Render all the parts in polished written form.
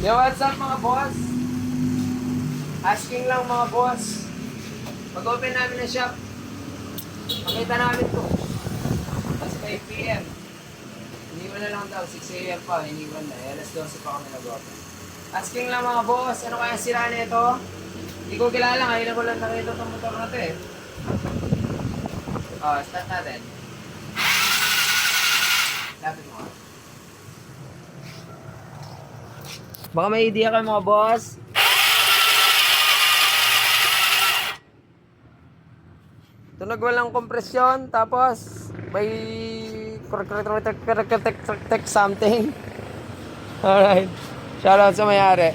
Yo, what's up mga boss? Asking lang mga boss. Pag-open namin ng shop, makita namin to. Tapos 5 PM. Iniwan na lang daw, 6 AM pa, iniwan na. Alas 12 pa kami nag-open. Asking lang mga boss, ano kaya sira nito? Hindi ko kilala, ngayon ko lang nakita itong motor na to eh. Oh, start natin. Lapit mo. Baka may idea kayo mga boss. Tunog walang kompresyon, tapos may something. Alright. Shoutout sa mayari.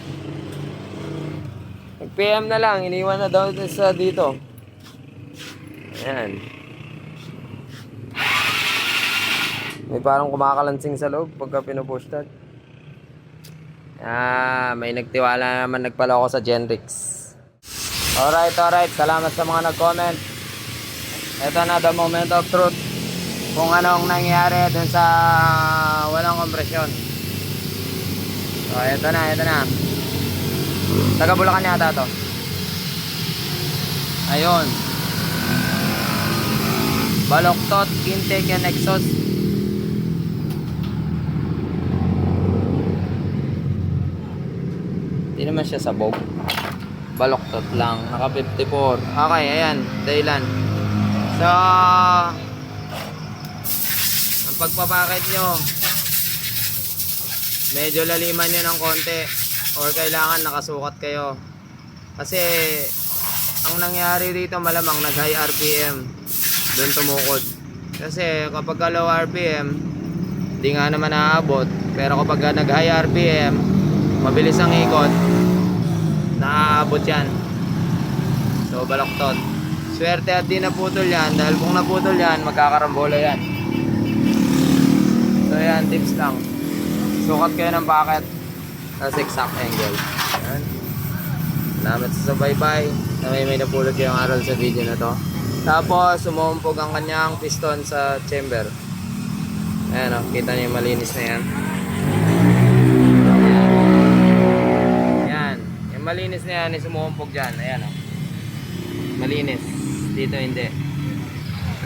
Nag-PM na lang, iniwan na daw sa dito. Ayan. May parang kumakalansing sa loob pagka pinupush start. May nagtiwala naman nagpaloko sa Genrix. Alright. Salamat sa mga nag-comment. Ito na the moment of truth. Kung anong nangyari dun sa walang kompresyon. So, ito na. Taga Bulacan yata to. Ayun. Baloktot, intake and exhaust. Hindi naman siya sabog. Baloktot lang. Naka 54. Okay, ayan. Dahilan. So, ang pagpapakit nyo, medyo laliman nyo ng konti. Or kailangan nakasukat kayo. Kasi, ang nangyari dito malamang nag-high RPM. Doon tumukod. Kasi kapag low RPM, hindi nga naman naaabot. Pero kapag nag-high RPM, mabilis ang ikot, naaabot yan. So baloktot. Swerte at di naputol yan, dahil kung naputol yan, magkakarambola yan. So yan, tips lang. Sukat kayo ng packet as exact angle. Yan. Salamat sa bye-bye na may napulot yung aral sa video na to. Tapos sumumpog ang kanyang piston sa chamber. Ayan o, kita niyo malinis na yan. Malinis na yan, sumumpog dyan. Ayan o. Malinis. Dito hindi.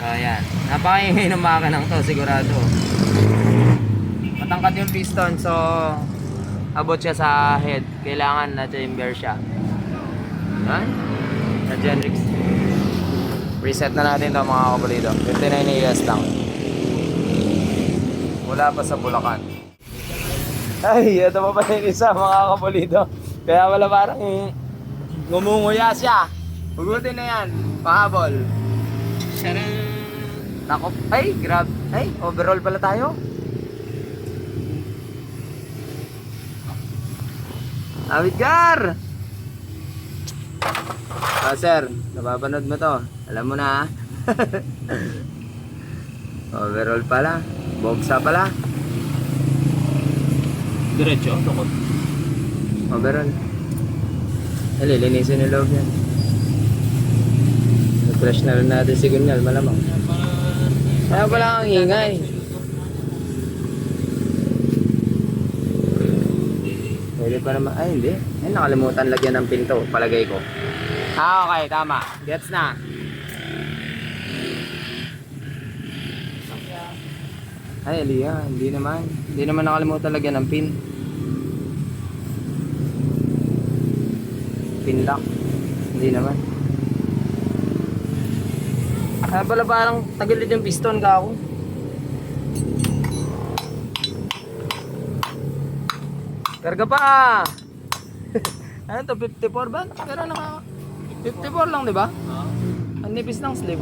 So ayan. Napakaingay ng makanang to, sigurado. Matangkad yung piston, so abot siya sa head. Kailangan na chamber siya. Ayan. Sa Genrix. Reset na natin to mga kapulido. 59 AS lang. Wala pa sa Bulacan. Ay, ito pa pala yung isa mga kapulido. Kaya wala parang ngumunguya siya. Hugutin na yan. Pahabol. Sarang. Takop. Ay, grab. Ay, overall pala tayo. Awitgar! Sir, napapanood mo to. Alam mo na ha. Overall pala. Bogsa pala. Diretso, tukot. Overall. Lilinisin yung loob yan. Refresh na rin natin si Gunyal, malamang. Kaya pala ang ingay. Pwede pa naman. Ay, hindi. Ay, nakalimutan lagyan ng pinto. Palagay ko. Okay, tama. Gets na. Ay, Aliyah. Hindi naman. Hindi naman nakalimutan lagyan ng pin. Pinlock. Hindi naman. Pala parang tagilid yung piston ka ako. Karga pa. Ano to, 54 ba? Pero naka 54 lang, di ba? Ang nipis ng slip.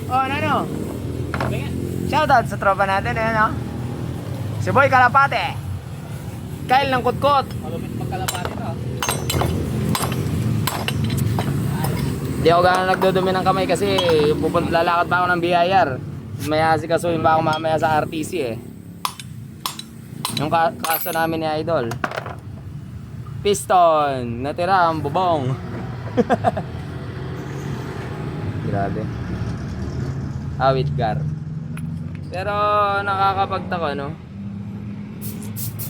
Oh, ano? Shoutout sa tropa natin, ayan, si Boy Kalapate. Kyle ng Kutkot. Malupit magkalapati to. Hindi ako gano'n nagdudumi ng kamay kasi lalakad pa ako ng BIR. May asikasuhin pa ako mamaya sa RTC eh. Yung kaso namin ni Idol. Piston, natira ang bubong. Grabe. Awitgar. Pero nakakapagtaka no?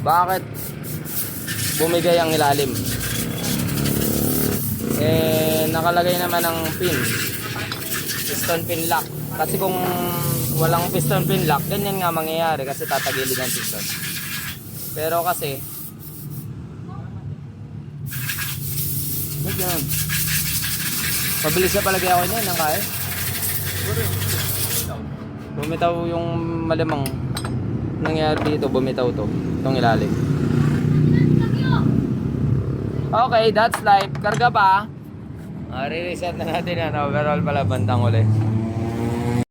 Bakit bumigay ang ilalim. Nakalagay naman ang pin, piston pin lock. Kasi kung walang piston pin lock, ganyan nga mangyayari kasi tatagilid ang piston. Pero kasi yan, pabilis na palagay ako niyan ng kaya. Bumitaw yung malamang nangyari dito, bumitaw to, itong ilalim. Okay, that's life. Karga pa. Re-reset na natin yan. Overall pala bandang uli.